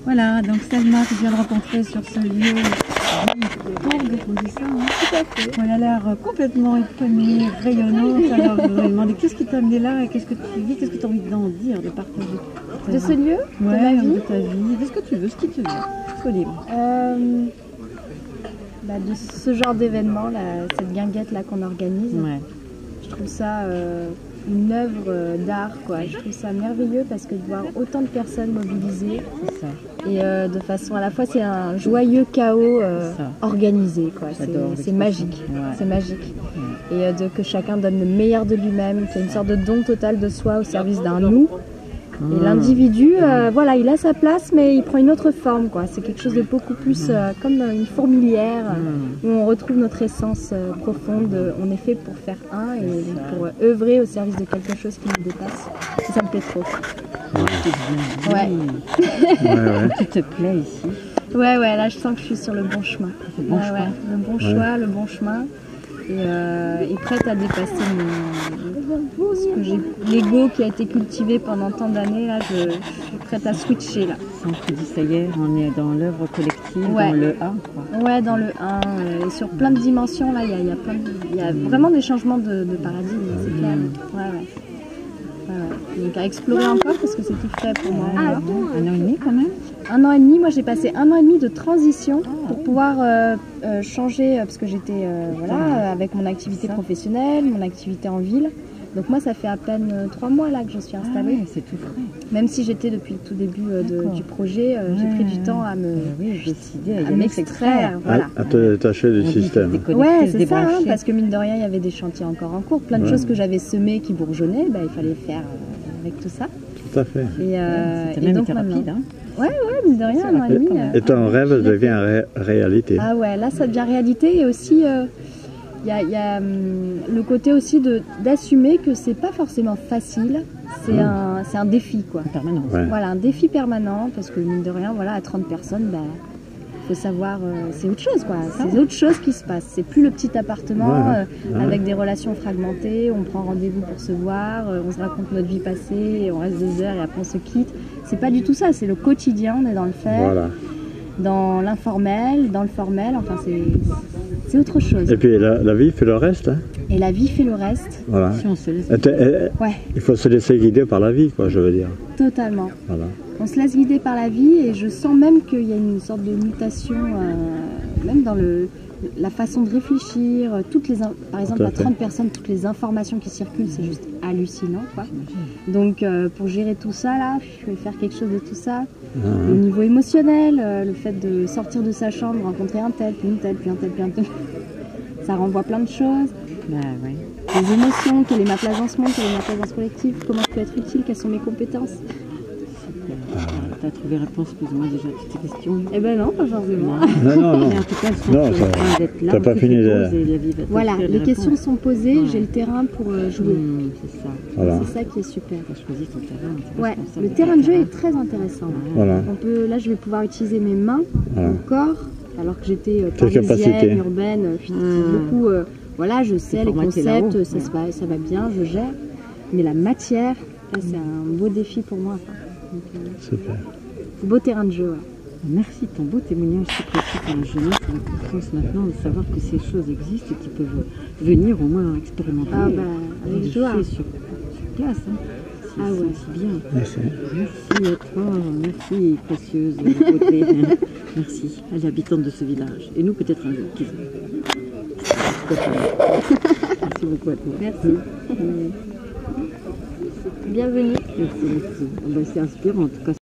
Voilà, donc Selma que je viens de rencontrer sur ce lieu pour déposer ça. Hein. Tout à fait. Bon, elle a l'air complètement épanouie, rayonnante. Alors je voudrais demander qu'est-ce qui t'a amené là et qu'est-ce que tu vis, qu'est-ce que tu as envie d'en dire, de partager De ce lieu, ouais, de ma vie, de ta vie, de ce que tu veux, ce qui te vient. Sois libre. De ce genre d'événement, cette guinguette là qu'on organise. Ouais. Je trouve ça une œuvre d'art, quoi. Je trouve ça merveilleux parce que de voir autant de personnes mobilisées C'est ça. et de façon à la fois c'est un joyeux chaos organisé, quoi. C'est magique, ouais. c'est magique. Ouais. Et que chacun donne le meilleur de lui-même, qu'il y a une sorte de don total de soi au service d'un nous. Et l'individu, voilà, il a sa place, mais il prend une autre forme, quoi. C'est quelque chose de beaucoup plus comme une fourmilière où on retrouve notre essence profonde. On est fait pour faire un et pour œuvrer au service de quelque chose qui nous dépasse. Et ça me plaît trop. Ouais. Ouais. Tu te plais ici? Ouais, là je sens que je suis sur le bon chemin. Le bon choix. Le bon choix, le bon chemin. Et prête à dépasser l'ego qui a été cultivé pendant tant d'années. Là, je suis prête à switcher là. On te dit ça hier, on est dans l'œuvre collective, dans le 1, quoi. Ouais, dans le 1 et sur plein de dimensions là, il y a vraiment des changements de paradigme, c'est clair. Ouais. Donc à explorer encore parce que c'est tout frais pour moi. Un an et demi quand même. 1 an et demi, moi j'ai passé 1 an et demi de transition pour pouvoir changer, parce que j'étais avec mon activité professionnelle, mon activité en ville. Donc moi ça fait à peine 3 mois là que je suis installée. Ah ouais, c'est tout frais. Même si j'étais depuis le tout début du projet, j'ai pris du temps à m'extraire. Voilà. À te détacher du système. Ouais, c'est ça, hein, parce que mine de rien il y avait des chantiers encore en cours, plein de choses que j'avais semées qui bourgeonnaient, il fallait faire avec tout ça. Tout à fait. Et donc rapide, hein. Ouais, mine de rien, 1 an et demi. Et ton rêve devient réalité. Ah ouais, là ça devient réalité et aussi il y a le côté aussi d'assumer que c'est pas forcément facile, c'est un défi, quoi. Permanent. Ouais. Voilà, un défi permanent parce que mine de rien, voilà, à 30 personnes, faut savoir, c'est autre chose, quoi. C'est autre chose qui se passe. C'est plus le petit appartement avec des relations fragmentées, on prend rendez-vous pour se voir, on se raconte notre vie passée, et on reste des heures et après on se quitte. C'est pas du tout ça, c'est le quotidien, on est dans le faire, dans l'informel, dans le formel, enfin c'est autre chose. Et puis la vie fait le reste. Hein. Et la vie fait le reste. Voilà. Si on se laisse... Il faut se laisser guider par la vie, quoi, je veux dire. Totalement. Voilà. On se laisse guider par la vie et je sens même qu'il y a une sorte de mutation, même dans la façon de réfléchir. Par exemple, à 30 personnes, toutes les informations qui circulent, c'est juste hallucinant, quoi. Donc, pour gérer tout ça, là, je vais faire quelque chose de tout ça. Au niveau émotionnel, le fait de sortir de sa chambre, rencontrer un tel, puis une telle, puis un tel, puis un tel, ça renvoie plein de choses. Les émotions, quelle est ma place dans ce monde, quelle est ma place dans ce collectif, comment je peux être utile, quelles sont mes compétences. Tu as trouvé réponse plus ou moins déjà à toutes tes questions? Eh ben non, pas forcément. Non. Mais en tout cas, elles sont en train d'être là. T'as pas fini Voilà, les questions sont posées, j'ai le terrain pour jouer. C'est ça. Voilà. C'est ça qui est super. Tu as choisi ton terrain. Ouais, le terrain de jeu est très intéressant. Voilà. Là, je vais pouvoir utiliser mes mains, mon corps, alors que j'étais capacités. parisienne, urbaine, beaucoup. Voilà, je sais les concepts, ça va bien, je gère. Mais la matière, là, c'est un beau défi pour moi. Super. Beau terrain de jeu. Ouais. Merci de ton beau témoignage si précis pour la jeunesse et la confiance maintenant de savoir que ces choses existent et qu'ils peuvent venir au moins expérimenter. Avec joie. Sur place. Hein. C'est bien. Merci. Merci à toi, merci précieuse beauté. Merci à l'habitante de ce village. Et nous peut-être un jour. Merci beaucoup à toi. Merci. Bienvenue. Merci. C'est inspirant en tout cas.